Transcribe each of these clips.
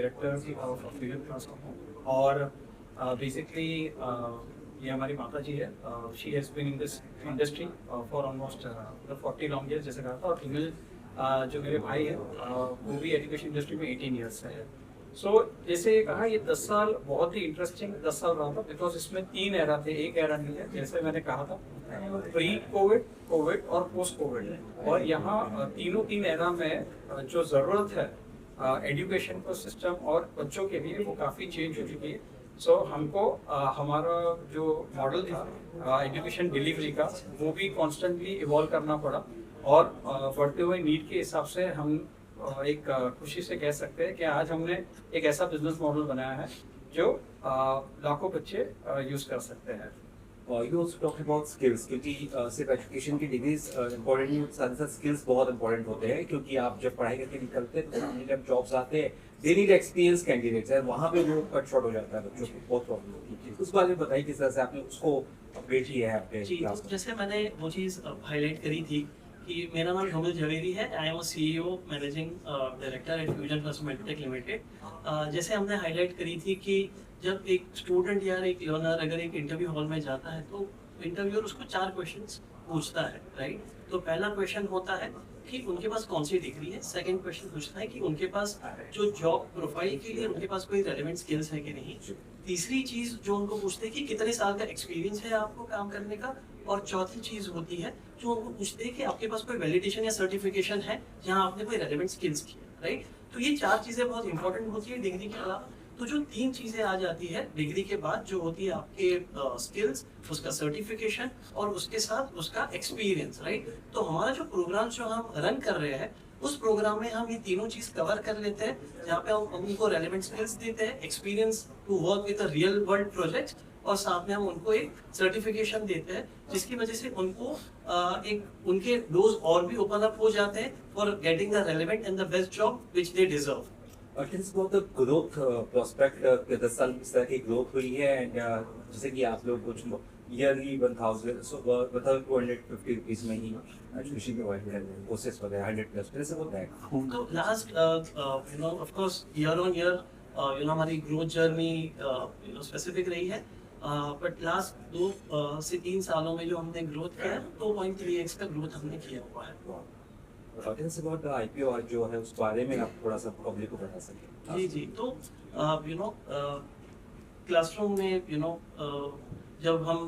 Director of Fusion Transform और basically ये हमारी माता जी है। She has been in this industry for almost 40 long years जैसे कहा था। और फीमेल जो मेरे भाई है वो भी एजुकेशन इंडस्ट्री में 18 ईयर्स से है। सो जैसे कहा ये 10 साल बहुत ही इंटरेस्टिंग 10 साल रहा था, बिकॉज इसमें 3 एरा थे, एक एरा नहीं है। जैसे मैंने कहा था प्री कोविड, कोविड और पोस्ट कोविड, और यहाँ तीन एरा में जो ज़रूरत है एजुकेशन को सिस्टम और बच्चों के लिए वो काफ़ी चेंज हो चुकी है। सो हमको हमारा जो मॉडल था एजुकेशन डिलीवरी का वो भी कॉन्स्टेंटली इवॉल्व करना पड़ा, और बढ़ते हुए नीड के हिसाब से हम एक खुशी से कह सकते हैं कि आज हमने एक ऐसा बिजनेस मॉडल बनाया है जो लाखों बच्चे यूज कर सकते हैं। You also talked about skills, क्योंकि सिर्फ एजुकेशन की डिग्रीज इम्पोर्टेंट नहीं, साथ साथ स्किल्स बहुत इंपॉर्टेंट होते हैं, क्योंकि आप जब पढ़ाई करके निकलते हैं तो सामने जब जॉब्स आते हैं दे नीड एक्सपीरियंस कैंडिडेट्स है, वहाँ पे वो कट शॉर्ट हो जाता है, बच्चों को बहुत प्रॉब्लम होती है। उस बारे में बताइए किस तरह से आपने उसको अपडेट किया है आपके क्लास में। जैसे मैंने वो चीज़ हाईलाइट करी थी कि मेरा नाम ढोमिल झवेरी है। I am CEO managing director at fusion transform edtech limited. जैसे हमने हाईलाइट करी थी कि जब एक स्टूडेंट या एक लर्नर अगर एक इंटरव्यू हॉल में जाता है तो इंटरव्यूअर उसको 4 क्वेश्चंस पूछता है, राइट। तो पहला क्वेश्चन होता है कि उनके पास कौन सी डिग्री है। सेकंड क्वेश्चन पूछता है कि उनके पास जो जॉब प्रोफाइल के लिए उनके पास कोई रेलेवेंट स्किल्स है कि नहीं। तीसरी चीज़ जो उनको पूछते हैं कि कितने साल का एक्सपीरियंस है आपको काम करने का। और चौथी चीज़ होती है जो उनको पूछते हैं कि आपके पास कोई वैलिडेशन या सर्टिफिकेशन है जहाँ आपने कोई रेलेवेंट स्किल्स की है, राइट। तो ये 4 चीज़ें बहुत इंपॉर्टेंट होती है डिग्री के अलावा। तो जो 3 चीज़ें आ जाती है डिग्री के बाद जो होती है आपके स्किल्स, उसका सर्टिफिकेशन और उसके साथ उसका एक्सपीरियंस, राइट। तो हमारा जो प्रोग्राम जो हम रन कर रहे हैं उस प्रोग्राम में हम ये तीनों चीज़ कवर कर लेते हैं, जहाँ पे हम उनको रेलेवेंट स्किल्स देते हैं, experience to work with a real world project, और साथ में हम उनको एक सर्टिफिकेशन देते हैं जिसकी वजह से उनको एक उनके डोर्स और भी ओपन अप हो जाते हैं for getting the relevant and the best job which they deserve. It's about the growth prospect, 10 साल में इस तरह की ग्रोथ हुई है, एंड जैसे कि आप लोग कुछ ईयरली 1000 मतलब 250 रुपीज में ही एजुकेशन प्रोवाइड कर रहे हैं, कोर्सेज वगैरह 100+ ऐसे होता है। तो last of course year on year हमारी ग्रोथ जर्नी स्पेसिफिक रही है, बट लास्ट 2 से 3 सालों में जो हमने ग्रोथ किया है 2.3x का ग्रोथ हमने किया हुआ है। About the IPO आज जो है उस बारे में आप थोड़ा सा पब्लिक को बता सकें। जी तो क्लासरूम में जब हम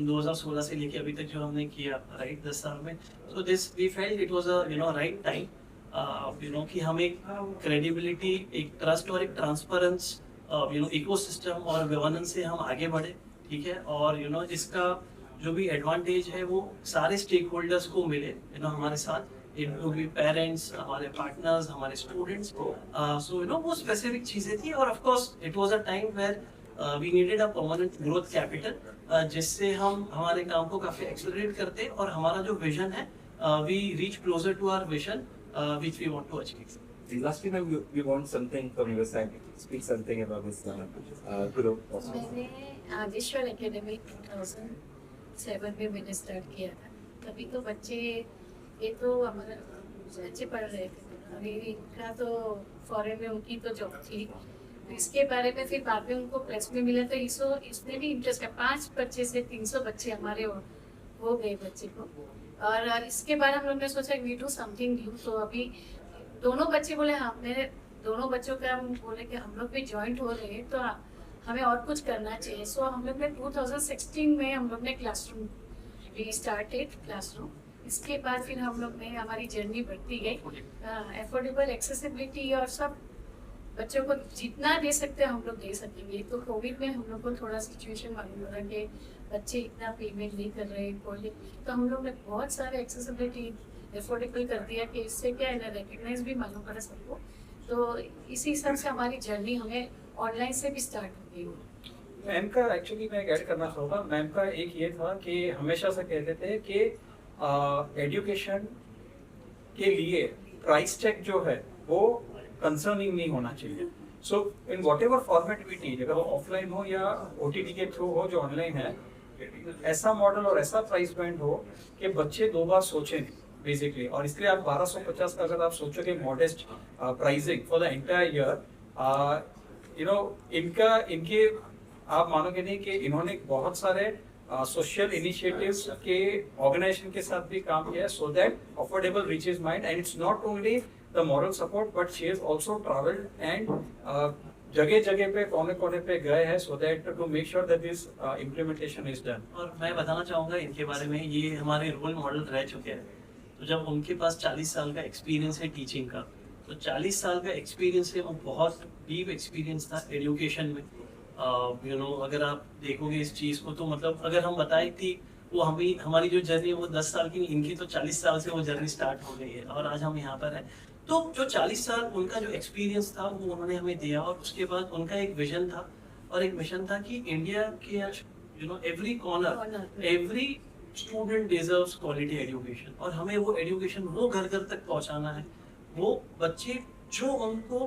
2016 से लेके अभी तक जो हमने किया, राइट, 10 साल में, so this we felt it was a right time कि हम एक क्रेडिबिलिटी, एक ट्रस्ट और एक ट्रांसपेरेंस इकोसिस्टम और गवर्नेंस से हम आगे बढ़े, ठीक है। और इसका जो भी एडवांटेज है वो सारे स्टेक होल्डर्स को मिले हमारे साथ, इनको भी पेरेंट्स, हमारे पार्टनर्स, हमारे स्टूडेंट्स। सो वो स्पेसिफिक चीज़ें थी, और of course it was a time where we needed a permanent growth capital जिससे हम हमारे काम को काफ़ी एक्सेलरेट करते और हमारा जो विजन है we reach closer to our vision which we want to achieve. Last time we want something from your side. Speak something about this growth. मैंने आदिश्वर एकेडमी 2007 में मैंने स्टार्ट किया था। तभी तो बच्चे ये तो हमारा बच्चे पढ़ रहे थे, अभी इनका तो फॉरेन में उनकी तो जॉब थी, तो इसके बारे में फिर बाद में उनको प्रेस में मिला तो इसने भी इंटरेस्ट है। 5 बच्चे से 300 बच्चे हमारे हो गए बच्चे को, और इसके बाद हम लोग ने सोचा वी डू समथिंग न्यू। तो अभी दोनों बच्चे बोले, हाँ, मेरे दोनों बच्चों का हम बोले कि हम लोग भी ज्वाइंट हो रहे हैं तो हमें और कुछ करना चाहिए। सो हम लोग ने 2016 में हम लोग ने क्लासरूम वी स्टार्टेड क्लासरूम। इसके बाद फिर हम लोग ने हमारी जर्नी बढ़ती गई, एफोर्डेबल एक्सेसिबिलिटी और सब बच्चों को जितना दे सकते हैं हम लोग दे सकेंगे। तो कोविड में हम लोग को थोड़ा सिचुएशन मालूम हो रहा कि बच्चे इतना पेमेंट नहीं कर रहे हैं, तो हम लोग ने बहुत सारे एक्सेसिबिलिटी एफोर्डेबल कर दिया कि इससे क्या है ना, रिकग्नाइज भी मालूम पड़ा सबको। तो इसी हिसाब से हमारी जर्नी हमें ऑनलाइन से भी स्टार्ट हो गई। मैम का एक्चुअली मैं ऐड करना चाहूँगा, मैम का एक ये था कि हमेशा से कहते थे कि एजुकेशन के लिए प्राइस टैग जो है वो कंसर्निंग नहीं होना चाहिए। So in whatever format we teach, अगर वो ऑफलाइन हो या OTT के थ्रू हो जो ऑनलाइन है, ऐसा मॉडल और ऐसा प्राइस बैंड हो कि बच्चे 2 बार सोचें बेसिकली। और इसलिए आप 1250 का अगर आप सोचोगे modest pricing for the entire year, इनके आप मानोगे नहीं कि इन्होंने बहुत सारे सोशल इनिशिएटिव्स के ऑर्गेनाइजेशन के साथ भी काम किया है so that affordable reaches mind and it's not only the moral support but she has also travelled and जगह जगह पे कोने कोने पे गए हैं so that to make sure that this implementation is done. और मैं बताना चाहूँगा इनके बारे में, ये हमारे रोल मॉडल रह चुके हैं। तो जब उनके पास 40 साल का एक्सपीरियंस है टीचिंग का, तो 40 साल का एक्सपीरियंस है, वो बहुत डीप एक्सपीरियंस था एजुकेशन में। अगर आप देखोगे इस चीज़ को, तो मतलब अगर हम बताएं कि वो हमारी जो जर्नी है वो 10 साल की, इनकी तो 40 साल से वो जर्नी स्टार्ट हो गई है और आज हम यहाँ पर हैं। तो जो 40 साल उनका जो एक्सपीरियंस था वो उन्होंने हमें दिया, और उसके बाद उनका एक विजन था और एक मिशन था कि इंडिया के every corner, every student deserves quality education, और हमें वो एजुकेशन वो घर घर तक पहुंचाना है। वो बच्चे जो उनको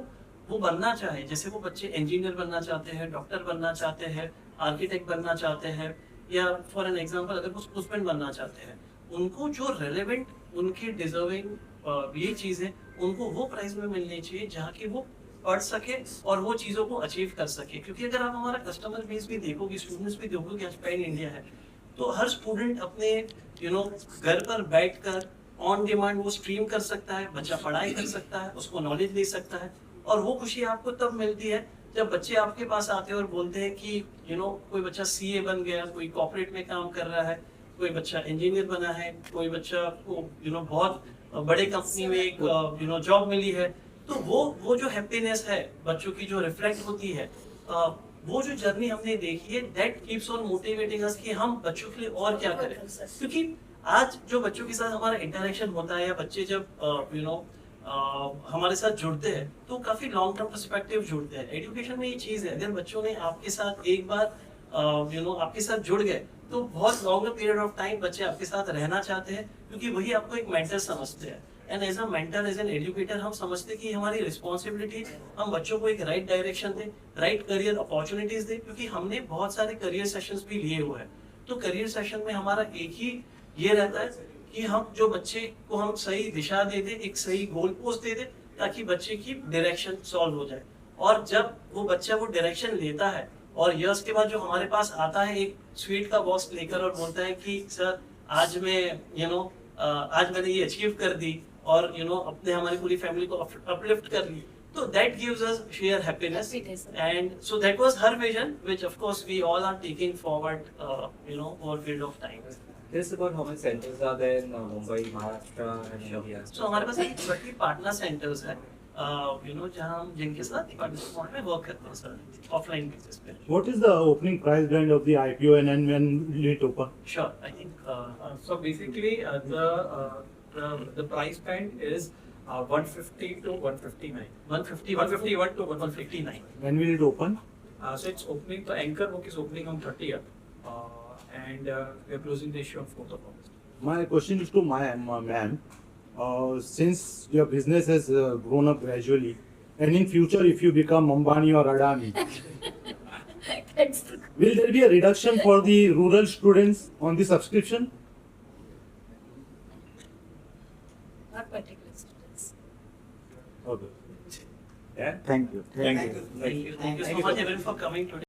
वो बनना चाहे, जैसे वो बच्चे इंजीनियर बनना चाहते हैं, डॉक्टर बनना चाहते हैं, आर्किटेक्ट बनना चाहते हैं, या फॉर एन एग्जांपल अगर वो स्पोर्ट्समैन बनना चाहते हैं, उनको जो रेलेवेंट, उनके डिजर्विंग ये चीज़ें उनको वो प्राइस में मिलनी चाहिए जहाँ की वो पढ़ सके और वो चीज़ों को अचीव कर सके। क्योंकि अगर आप हमारा कस्टमर बेस भी देखोगे, स्टूडेंट्स भी देखोगे, आज पैन इंडिया है, तो हर स्टूडेंट अपने घर पर बैठकर ऑन डिमांड वो स्ट्रीम कर सकता है, बच्चा पढ़ाई कर सकता है, उसको नॉलेज दे सकता है। और वो खुशी आपको तब मिलती है जब बच्चे आपके पास आते हैं और बोलते हैं कि कोई बच्चा सीए बन गया, कोई कॉर्पोरेट में काम कर रहा है, कोई बच्चा इंजीनियर बना है, कोई बच्चा को बहुत बड़े कंपनी में एक जॉब मिली है। तो वो जो हैप्पीनेस है बच्चों की जो रिफ्लेक्ट होती है, वो जो जर्नी हमने देखी है, दैट कीप्स ऑन मोटिवेटिंग अस कि हम बच्चों के लिए और क्या करें। क्योंकि आज जो बच्चों के साथ हमारा इंटरेक्शन होता है, या बच्चे जब हमारे साथ जुड़ते हैं, तो काफी लॉन्ग टर्म पर्सपेक्टिव जुड़ते हैं। एजुकेशन में ये चीज है, अगर बच्चों ने आपके साथ एक बार आपके साथ जुड़ गए, तो बहुत लॉन्गर पीरियड ऑफ टाइम बच्चे आपके साथ रहना चाहते हैं, क्योंकि वही आपको एक मेंटर समझते हैं। And as a mentor, as an educator, हम समझते हैं कि हमारी रिस्पॉन्सिबिलिटी, हम बच्चों को एक राइट डायरेक्शन दें, राइट करियर अपॉर्चुनिटीज दें। क्योंकि हमने बहुत सारे करियर सेशंस भी लिए हुए हैं, तो करियर सेशन में हमारा एक ही ये रहता है कि हम जो बच्चे को हम सही दिशा दे दें, एक सही गोल पोस्ट दे दें, ताकि बच्चे की डायरेक्शन सॉल्व हो जाए। और जब वो बच्चा वो डायरेक्शन लेता है और ईयर्स के बाद जो हमारे पास आता है एक स्वीट का बॉक्स लेकर और बोलता है कि सर आज मैं आज मैंने ये अचीव कर दी, और अपने हमारी पूरी फैमिली को अपलिफ्ट कर ली, तो that gives us share happiness. And so that was her vision, which of course we all are taking forward over period of time. Just about how many centers are there in Mumbai, Maharashtra and India? So हमारे पास एक 30 partner centres है, जहाँ हम जिनके साथ partnership model में work करते हैं सर, ऑफलाइन बेसिस पे। What is the opening price band of the IPO and when will it open? Sure, I think So basically, the price band is 150 to 159. 151 to 159. When will it open? So it's opening. The anchor book is opening on 30th, and we are closing the issue on 4th of August. My question is to ma'am. Since your business has grown up gradually, and in future if you become Ambani or Adani, will there be a reduction for the rural students on the subscription? Not particular students. Okay. Yeah? Thank you. Thank you. thank you so much everyone for coming today.